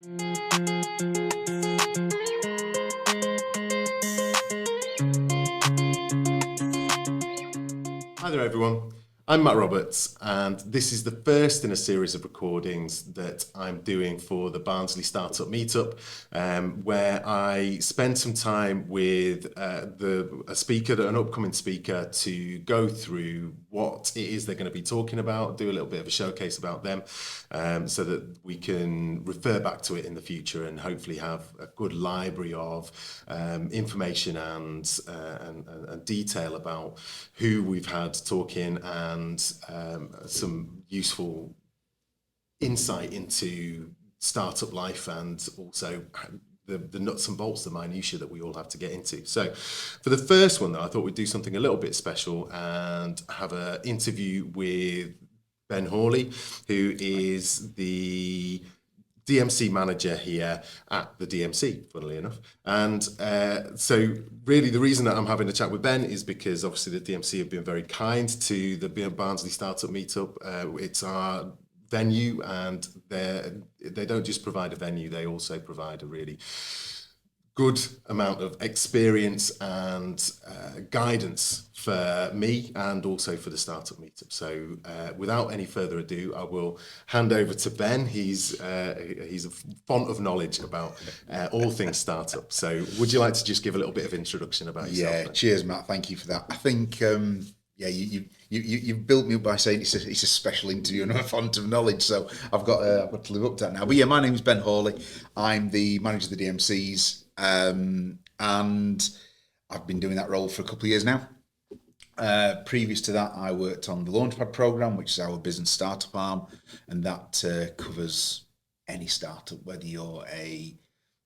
Hi there everyone, I'm Matt Roberts and this is the first in a series of recordings that I'm doing for the Barnsley Startup Meetup, where I spend some time with an upcoming speaker, to go through what it is they're going to be talking about, do a little bit of a showcase about them, so that we can refer back to it in the future and hopefully have a good library of information and detail about who we've had talking, and some useful insight into startup life, and also the nuts and bolts, the minutiae that we all have to get into. So for the first one though, I thought we'd do something a little bit special and have an interview with Ben Hawley, who is the DMC Manager here at the DMC, funnily enough. And so really the reason that I'm having a chat with Ben is because obviously the DMC have been very kind to the Barnsley Startup Meetup. It's our venue, and they don't just provide a venue, they also provide a really good amount of experience and guidance for me and also for the Startup Meetup. So without any further ado, I will hand over to Ben. He's a font of knowledge about all things startup. So would you like to just give a little bit of introduction about yourself? Yeah, cheers, Matt. Thank you for that. I think you've built me up by saying it's a special interview and I'm a font of knowledge, so I've got to live up to that now. But yeah, my name is Ben Hawley. I'm the manager of the DMCs. And I've been doing that role for a couple of years now. Previous to that, I worked on the Launchpad program, which is our business startup arm, and that covers any startup, whether you're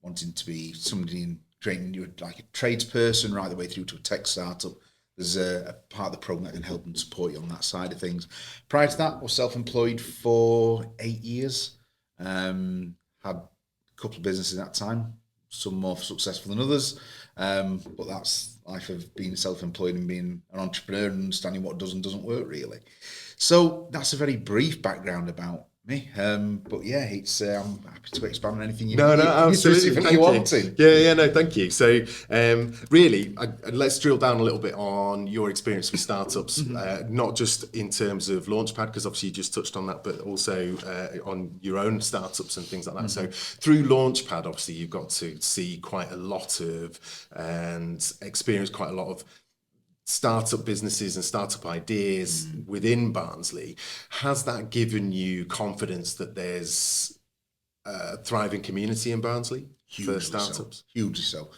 wanting to be somebody in training, you're like a tradesperson, right the way through to a tech startup. There's a part of the program that can help and support you on that side of things. Prior to that, I was self-employed for 8 years. Had a couple of businesses at that time. Some more successful than others, but that's life of being self-employed and being an entrepreneur and understanding what does and doesn't work, really. So that's a very brief background about me. But yeah, I'm happy to expand on anything you absolutely. want to. Yeah, no, thank you. So really, let's drill down a little bit on your experience with startups, not just in terms of Launchpad, because obviously you just touched on that, but also on your own startups and things like that. So through Launchpad, obviously you've got to see quite a lot of and experience quite a lot of startup businesses and startup ideas within Barnsley. Has that given you confidence that there's a thriving community in Barnsley for startups? Hugely so.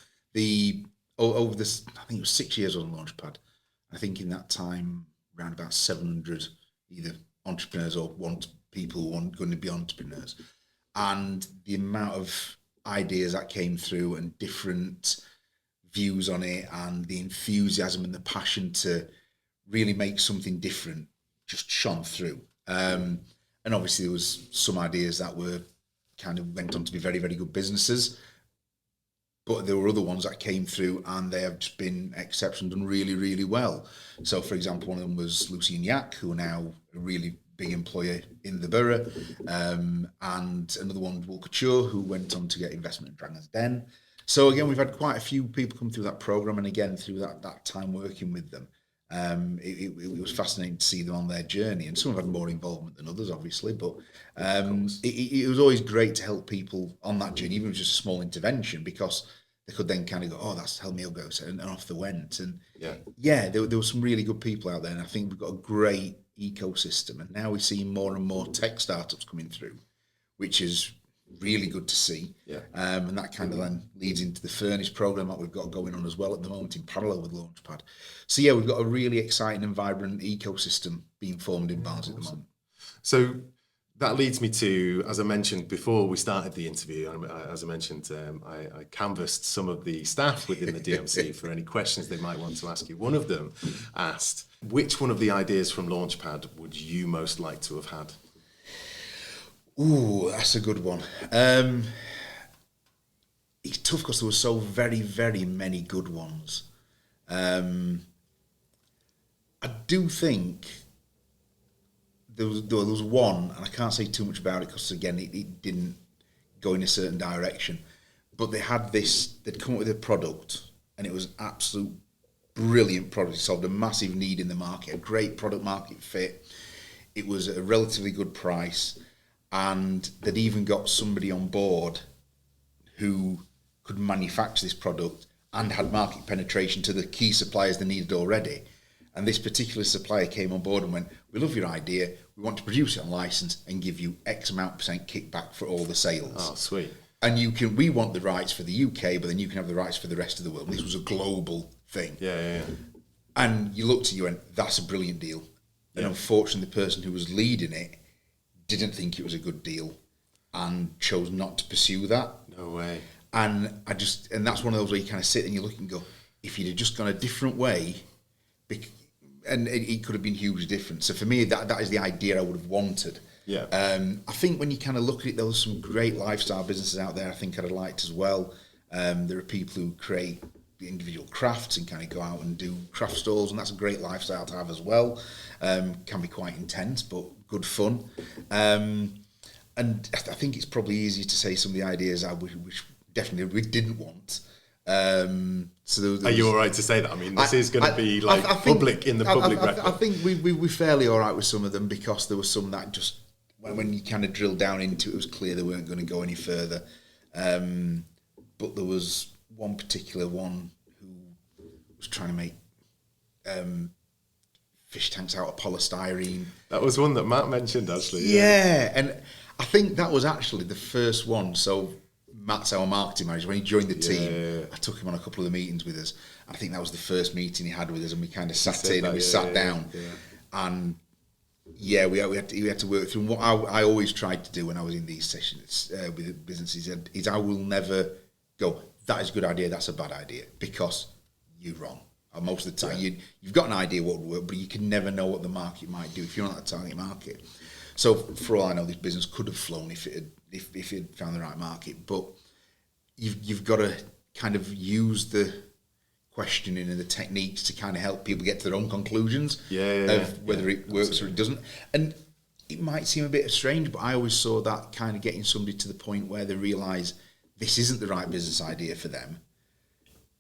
Over this, I think it was 6 years on Launchpad. I think in that time, around about 700 either entrepreneurs or people who want going to be entrepreneurs, and the amount of ideas that came through and different views on it, and the enthusiasm and the passion to really make something different just shone through. And obviously there was some ideas that went on to be very, very good businesses, but there were other ones that came through and they have just been exceptional, done really, really well. So for example, one of them was Lucy and Yak, who are now a really big employer in the borough, and another one was Wool Couture, who went on to get investment in Dragon's Den. So again, we've had quite a few people come through that program, and again through that time working with them, it was fascinating to see them on their journey. And some have had more involvement than others, obviously, but it was always great to help people on that journey, even if it was just a small intervention, because they could then kind of go, "Oh, that's helped me go," and off they went. And there were some really good people out there, and I think we've got a great ecosystem. And now we see more and more tech startups coming through, which is really good to see. And that kind of then leads into the Furnish program that we've got going on as well at the moment in parallel with Launchpad. So yeah, we've got a really exciting and vibrant ecosystem being formed in Barnsley at the moment. So that leads me to, as I mentioned before we started the interview, as I mentioned, I canvassed some of the staff within the DMC for any questions they might want to ask you. One of them asked, which one of the ideas from Launchpad would you most like to have had? Ooh, that's a good one. It's tough because there were so very, very many good ones. I do think there was one, and I can't say too much about it because again, it didn't go in a certain direction. But they had this, they'd come up with a product, and it was an absolute brilliant product. It solved a massive need in the market, a great product market fit. It was at a relatively good price, and they'd even got somebody on board who could manufacture this product and had market penetration to the key suppliers they needed already. And this particular supplier came on board and went, we love your idea, we want to produce it on license and give you X amount % kickback for all the sales. Oh, sweet. And we want the rights for the UK, but then you can have the rights for the rest of the world. This was a global thing. Yeah. And you looked at you and went, that's a brilliant deal. And unfortunately, the person who was leading it didn't think it was a good deal and chose not to pursue that. No way. And that's one of those where you kind of sit and you look and go, if you'd have just gone a different way, and it could have been hugely different. So for me, that is the idea I would have wanted. Yeah. I think when you kind of look at it, there was some great lifestyle businesses out there I think I'd have liked as well. There are people who create individual crafts and kind of go out and do craft stalls, and that's a great lifestyle to have as well. Can be quite intense, but good fun. And I think it's probably easier to say some of the ideas which definitely we didn't want. So are you all right to say that? I mean, this is going to be like public record. I think we're fairly all right with some of them, because there was some that just when you kind of drilled down into it, it was clear they weren't going to go any further. But there was one particular one who was trying to make fish tanks out of polystyrene. That was one that Matt mentioned, actually. Yeah, and I think that was actually the first one. So Matt's our marketing manager. When he joined the team, I took him on a couple of the meetings with us. I think that was the first meeting he had with us, and we kind of sat in and we sat down. And we had to work through. And what I always tried to do when I was in these sessions with businesses is I will never go, that is a good idea, that's a bad idea, because you're wrong. Most of the time, you've got an idea what would work, but you can never know what the market might do if you're not that target market. So for all I know, this business could have flown if it had found the right market. But you've got to kind of use the questioning and the techniques to kind of help people get to their own conclusions of whether it works or it doesn't. And it might seem a bit strange, but I always saw that kind of getting somebody to the point where they realise this isn't the right business idea for them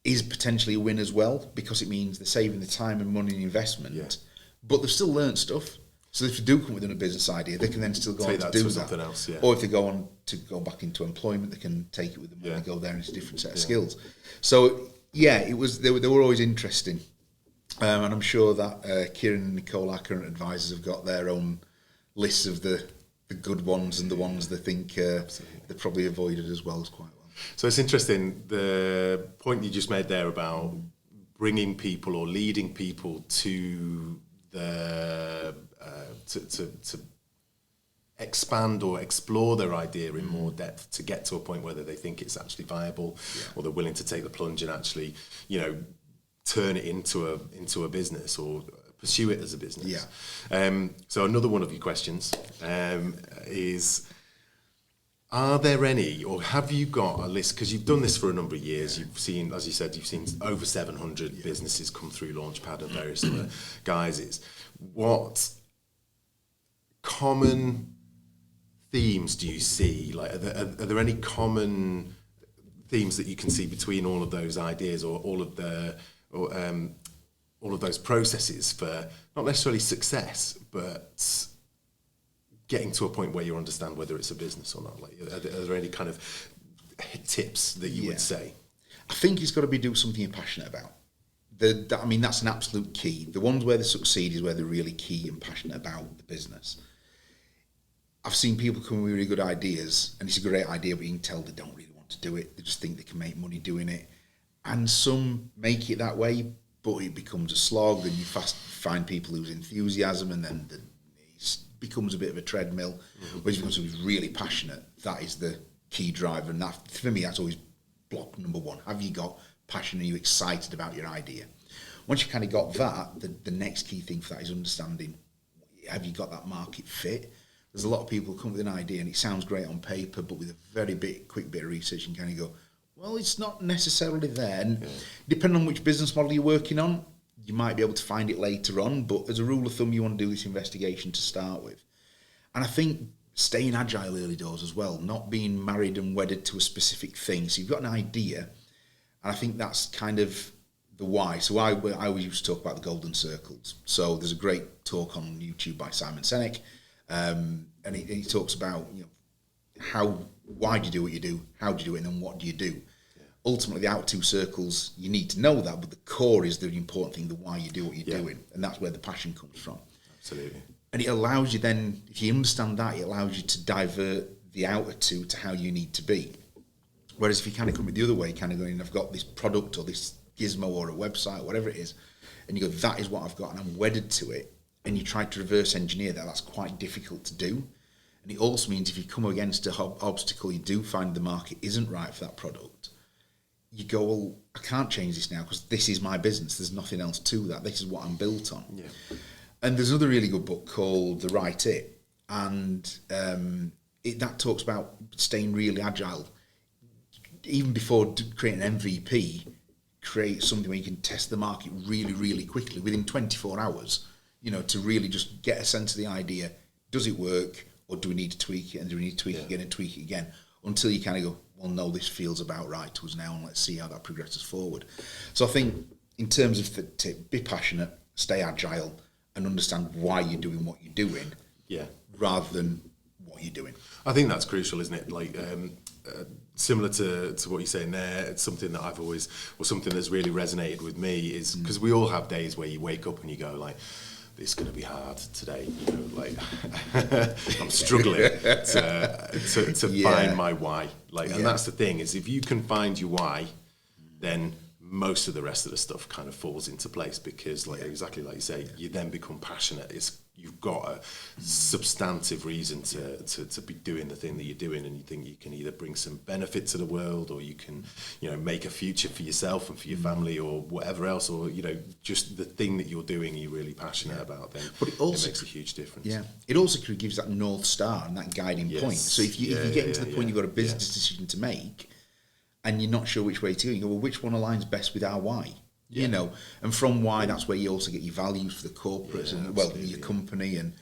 is potentially a win as well, because it means they're saving the time and money and investment, but they've still learned stuff. So if they do come with a business idea, they can then still go on to do that. Something else, Or if they go on to go back into employment, they can take it with them and go there and it's a different set of skills. So it was they were always interesting. And I'm sure that Kieran and Nicole, our current advisors, have got their own lists of the good ones and the ones they think they probably avoided as well as quite well. So it's interesting, the point you just made there about bringing people or leading people to the to expand or explore their idea in more depth, to get to a point where they think it's actually viable, or they're willing to take the plunge and actually, turn it into a business or pursue it as a business. So another one of your questions is, are there any, or have you got a list, because you've done this for a number of years, you've seen, as you said, you've seen over 700 businesses come through Launchpad and various other guises. What common themes do you see? Like, are there any common themes that you can see between all of those ideas, or all of those processes for not necessarily success, but getting to a point where you understand whether it's a business or not? Like, are there any kind of tips that you would say? I think it's got to be do something you're passionate about. That's an absolute key. The ones where they succeed is where they're really key and passionate about the business. I've seen people come with really good ideas, and it's a great idea, but you can tell they don't really want to do it. They just think they can make money doing it. And some make it that way, but it becomes a slog, and you fast find people whose enthusiasm, and then it becomes a bit of a treadmill. Whereas if you become somebody really passionate, that is the key driver. And that, for me, that's always block number one. Have you got passion? Are you excited about your idea? Once you kind of got that, the next key thing for that is understanding, have you got that market fit? There's a lot of people who come with an idea and it sounds great on paper, but with a quick bit of research, you can kind of go, well, it's not necessarily there. And depending on which business model you're working on, you might be able to find it later on, but as a rule of thumb, you want to do this investigation to start with. And I think staying agile early doors as well, not being married and wedded to a specific thing. So you've got an idea, and I think that's kind of the why. So I always used to talk about the golden circles. So there's a great talk on YouTube by Simon Sinek, and he talks about, you know, why do you do what you do, how do you do it, and then what do you do? Ultimately, the outer two circles, you need to know that, but the core is the important thing, the why you do what you're doing, and that's where the passion comes from. Absolutely. And it allows you then, if you understand that, it allows you to divert the outer two to how you need to be. Whereas if you kind of come it the other way, kind of going, I've got this product or this gizmo or a website, or whatever it is, and you go, that is what I've got, and I'm wedded to it, and you try to reverse engineer that, that's quite difficult to do. And it also means if you come against an obstacle, you do find the market isn't right for that product, you go, well, I can't change this now because this is my business. There's nothing else to that. This is what I'm built on. Yeah. And there's another really good book called The Right It, and that talks about staying really agile. Even before creating an MVP, create something where you can test the market really, really quickly within 24 hours, you know, to really just get a sense of the idea. Does it work, or do we need to tweak it, and do we need to tweak it again and tweak it again, until you kind of go, well, no, this feels about right to us now, and let's see how that progresses forward. So I think in terms of the tip, be passionate, stay agile, and understand why you're doing what you're doing, rather than what you're doing. I think that's crucial, isn't it? Like, similar to what you're saying there, it's something that I've always, or something that's really resonated with me is, because we all have days where you wake up and you go like, this is going to be hard today, you know, like I'm struggling to find my why. Like, and that's the thing, is if you can find your why, then most of the rest of the stuff kind of falls into place, because like exactly like you say, you then become passionate. You've got a substantive reason to be doing the thing that you're doing, and you think you can either bring some benefit to the world, or you can, you know, make a future for yourself and for your family, or whatever else, or, you know, just the thing that you're doing you're really passionate about, then but it makes a huge difference. Yeah, it also gives that North Star and that guiding point. So if you get into the point you've got a business decision to make, and you're not sure which way to go, you go, well, which one aligns best with our why? You know, and from why, that's where you also get your values for the corporates and your company, and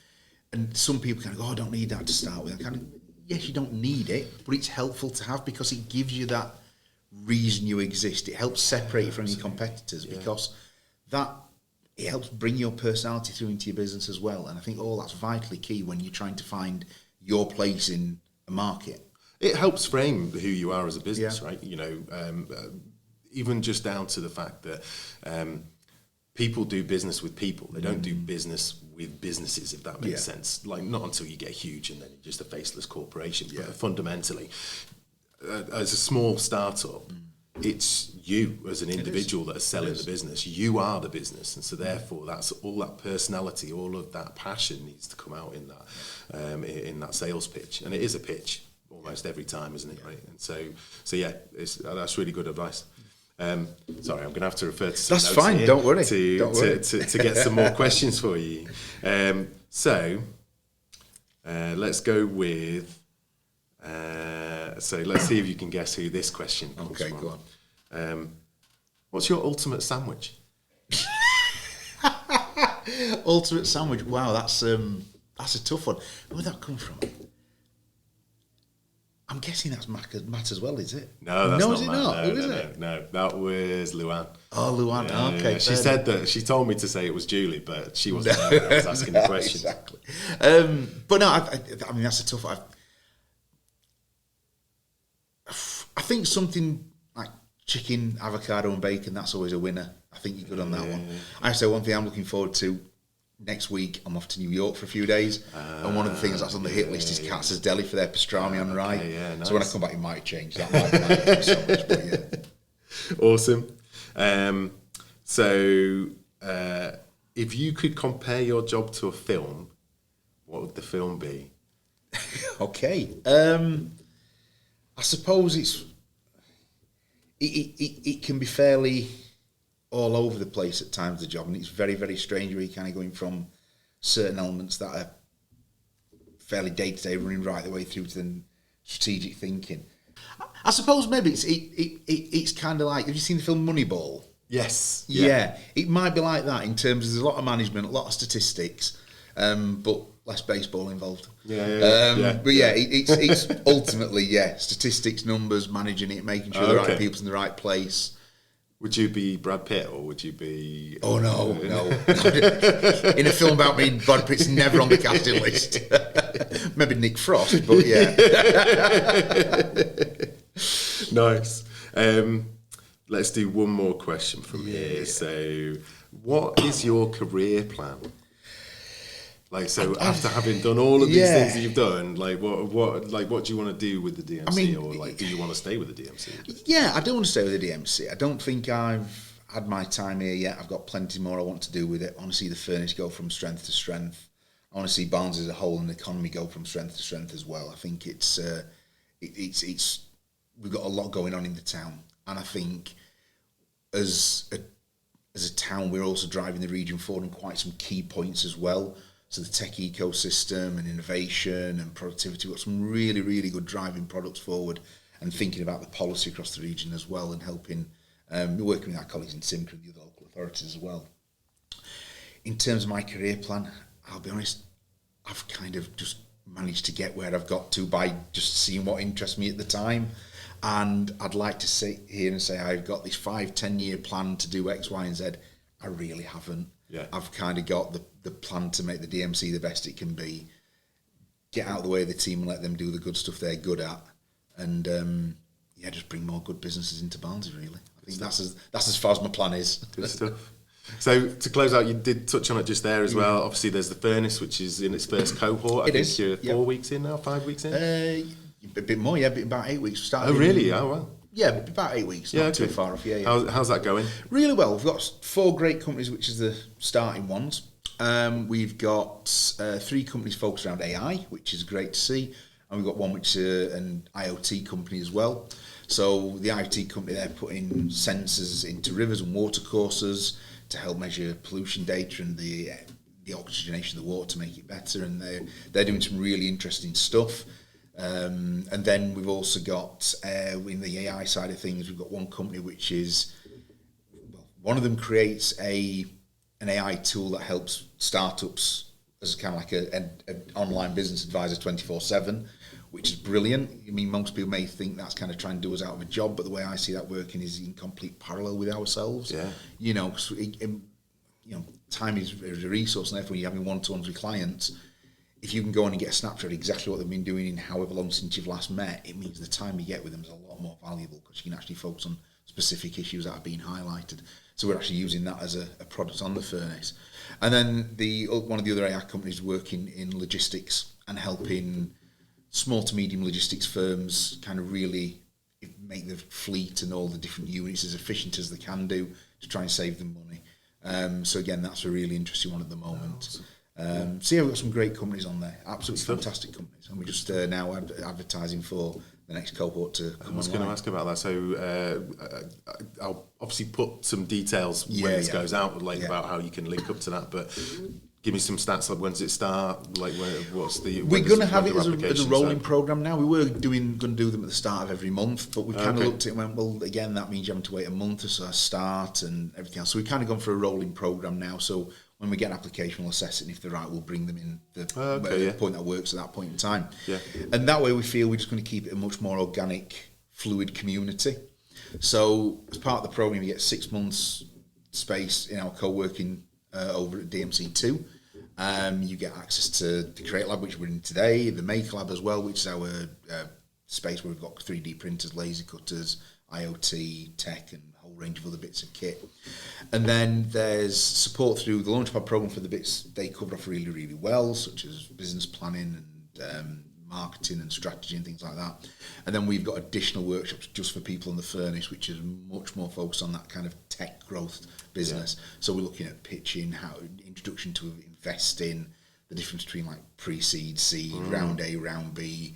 some people kind of go, oh, I don't need that to start with. Kind of, yes, you don't need it, but it's helpful to have, because it gives you that reason you exist. It helps separate you from your competitors, because it helps bring your personality through into your business as well. And I think that's vitally key when you're trying to find your place in a market. It helps frame who you are as a business, right? You know, even just down to the fact that people do business with people. They don't do business with businesses, if that makes sense. Like, not until you get huge and then you're just a faceless corporation. But fundamentally, as a small startup, it's you as an individual that are selling the business. You are the business, and so therefore, that's all that personality, all of that passion needs to come out in that sales pitch. And it is a pitch almost every time, isn't it? Right? And so yeah, that's really good advice. Sorry, I'm going to have to refer to some notes. That's fine, here don't worry. To get some more questions for you. So let's go with, so let's see if you can guess who this question comes from. Go on. What's your ultimate sandwich? Ultimate sandwich, wow, that's a tough one. Where would that come from? I'm guessing that's Matt as well, is it? No, that's not is it Matt. not? No, Who is no, it? No, that was Luann. Oh, Luann. Yeah, okay. yeah. She said that. She told me to say it was Julie, but she wasn't there when I was asking the question. Exactly. But no, I mean, that's a tough one. I think something like chicken, avocado, and bacon. That's always a winner. I think you're good on that one. I say one thing I'm looking forward to. Next week, I'm off to New York for a few days, and one of the things that's on the hit list is Katz's Deli for their pastrami on rye. Nice. So when I come back, it might change. That might be so much, but Awesome. So if you could compare your job to a film, what would the film be? Okay. I suppose it can be fairly all over the place at times, the job, and it's very, very strange where you're kind of going from certain elements that are fairly day-to-day, running right the way through to the strategic thinking. I suppose maybe it's kind of like, have you seen the film Moneyball? Yes. Yeah, it might be like that in terms of there's a lot of management, a lot of statistics, but less baseball involved. But it's ultimately statistics, numbers, managing it, making sure the right people's in the right place. Would you be Brad Pitt, or would you be... Oh, no. In a film about me, Brad Pitt's never on the casting list. Maybe Nick Frost, but yeah. Nice. Let's do one more question from here. So, what is your career plan? Like, so after having done all of these things that you've done, like what do you want to do with the DMC, or like, do you want to stay with the DMC? Yeah, I do want to stay with the DMC. I don't think I've had my time here yet. I've got plenty more I want to do with it. I want to see the furnace go from strength to strength. I want to see Barnes as a whole and the economy go from strength to strength as well. I think it's we've got a lot going on in the town, and I think as a town, we're also driving the region forward on quite some key points as well. So the tech ecosystem and innovation and productivity, we've got some really, really good driving products forward, and thinking about the policy across the region as well, and helping, working with our colleagues in Simca and the other local authorities as well. In terms of my career plan, I'll be honest, I've kind of just managed to get where I've got to by just seeing what interests me at the time. And I'd like to sit here and say I've got this 5-10 year plan to do X, Y, and Z. I really haven't. Yeah. I've kind of got the plan to make the DMC the best it can be, get out of the way of the team and let them do the good stuff they're good at, and just bring more good businesses into Barnsley, really. I think that's as far as my plan is. Good stuff. So to close out, you did touch on it just there as well. Obviously, there's the furnace, which is in its first cohort. I think you're 4 weeks in now, 5 weeks in? A bit more, about 8 weeks. Oh, really? Oh, well. Yeah, about 8 weeks, not too far off. How's that going? Really well. We've got 4 great companies, which is the starting ones. We've got 3 companies focused around AI, which is great to see. And we've got one which is an IoT company as well. So the IoT company, they're putting sensors into rivers and water courses to help measure pollution data and the oxygenation of the water to make it better. And they're doing some really interesting stuff. And then we've also got, in the AI side of things, we've got one company which is, one of them creates an AI tool that helps startups as kind of like an online business advisor 24/7, which is brilliant. I mean, most people may think that's kind of trying to do us out of a job, but the way I see that working is in complete parallel with ourselves. Yeah. Cause time is a resource, and therefore you're having one-to-ones with clients. If you can go on and get a snapshot of exactly what they've been doing in however long since you've last met, it means the time you get with them is a lot more valuable, because you can actually focus on specific issues that are being highlighted. So we're actually using that as a product on the furnace. And then one of the other AI companies working in logistics and helping small to medium logistics firms kind of really make the fleet and all the different units as efficient as they can do to try and save them money. So again, that's a really interesting one at the moment. So we've got some great companies on there, absolutely fantastic companies, and we're just now advertising for the next cohort to come. I was going to ask about that. So I'll obviously put some details when this goes out, about how you can link up to that. But give me some stats. Like, when does it start? Like, what's the? We're going to have it as a rolling program now. We were going to do them at the start of every month, but we kind of looked at it and went, well, again, that means you have to wait a month or so to start and everything else. So we've kind of gone for a rolling program now. So when we get an application, we'll assess it, and if they're right, we'll bring them in the point that works at that point in time. Yeah. And that way we feel we're just going to keep it a much more organic, fluid community. So as part of the program, you get 6 months space in our co-working over at DMC2. You get access to the Create Lab, which we're in today, the Make Lab as well, which is our space where we've got 3D printers, laser cutters, IoT, tech, and a whole range of other bits of kit. And then there's support through the Launchpad program for the bits they cover off really, really well, such as business planning and marketing and strategy and things like that. And then we've got additional workshops just for people on the furnace, which is much more focused on that kind of tech growth business. So we're looking at pitching, how introduction to investing, the difference between like pre-seed, seed, round A, round B,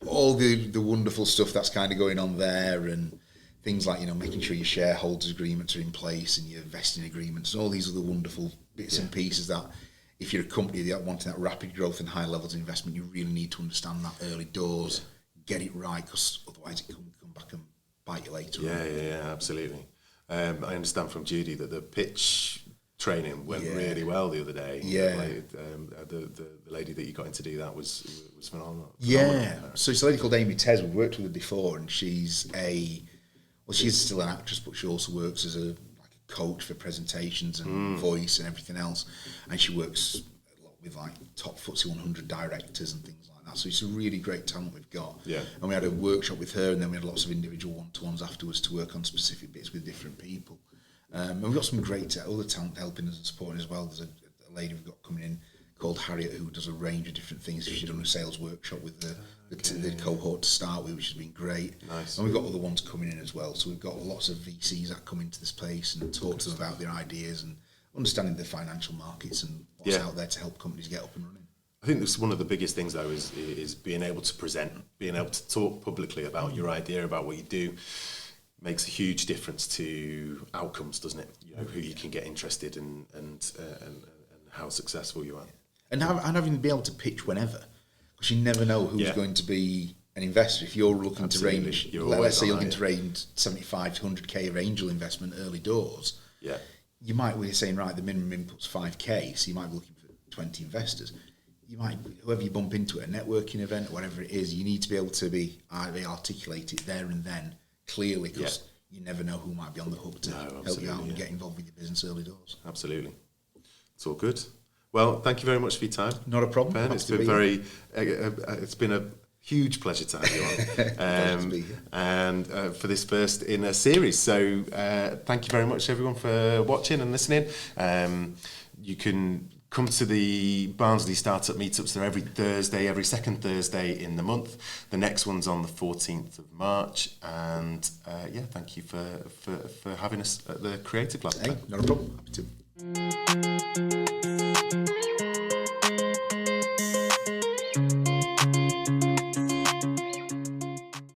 all the wonderful stuff that's kind of going on there, and things like, making sure your shareholders agreements are in place and your vesting agreements and all these other wonderful bits and pieces that, if you're a company that wanting that rapid growth and high levels of investment, you really need to understand that early doors, get it right, because otherwise it can come back and bite you later. Yeah, absolutely. I understand from Judy that the pitch training went really well the other day. Yeah. Like, the lady that you got in to do that was phenomenal. Yeah. So it's a lady called Amy Tez. We've worked with her before, and she's still an actress, but she also works as a coach for presentations and voice and everything else. And she works a lot with like top FTSE 100 directors and things like that. So it's a really great talent we've got. Yeah. And we had a workshop with her, and then we had lots of individual one-to-ones afterwards to work on specific bits with different people. And we've got some great other talent helping us and supporting as well. There's a lady we've got coming in called Harriet, who does a range of different things. She's done a sales workshop with the cohort to start with, which has been great. Nice. And we've got other ones coming in as well. So we've got lots of VCs that come into this place and talk to them about their ideas and understanding the financial markets and what's out there to help companies get up and running. I think that's one of the biggest things, though, is being able to present, being able to talk publicly about your idea, about what you do. Makes a huge difference to outcomes, doesn't it? You know, who you can get interested in and how successful you are. And having to be able to pitch whenever, because you never know who's going to be an investor. If you're looking to raise, let's say you're looking to raise 75 to 100k of angel investment early doors, you might be saying, right, the minimum input's 5k, so you might be looking for 20 investors. You might, whoever you bump into at a networking event, whatever it is, you need to be able to articulate it there and then clearly, because you never know who might be on the hook to help you out and get involved with your business early doors. Absolutely. It's all good. Well, thank you very much for your time. Not a problem. Ben, it's been a huge pleasure to have you on. And for this first in a series. So thank you very much, everyone, for watching and listening. You can come to the Barnsley Startup Meetups. They're every second Thursday in the month. The next one's on the 14th of March. And thank you for having us at the Creative Lab. Hey, not a problem. Happy to.